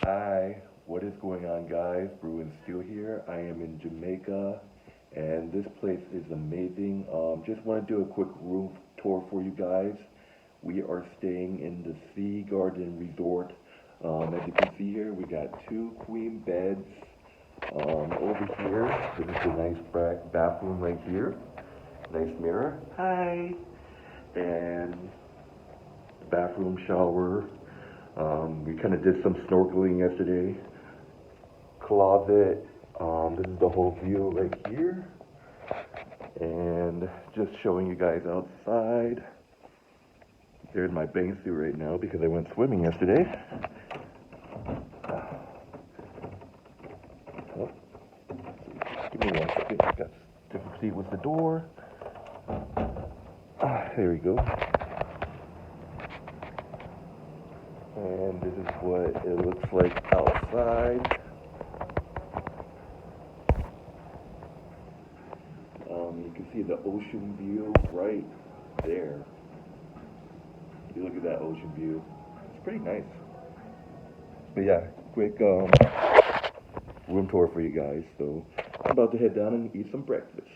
Hi, what is going on, guys? Bruin Steel here. I am in Jamaica, and this place is amazing. Just want to do a quick room tour for you guys. We are staying in the Sea Garden Resort. As you can see here, we got two queen beds. Over here, this is a nice bathroom right here. Nice mirror. Hi. And bathroom shower. We kind of did some snorkeling yesterday. Closet. This is the whole view right here. And just showing you guys outside. There's my bathing suit right now because I went swimming yesterday. Oh, give me 1 second. Got different seat with the door. There we go. And this is what it looks like outside. You can see the ocean view right there. You look at that ocean view. It's pretty nice. But yeah, quick room tour for you guys. So I'm about to head down and eat some breakfast.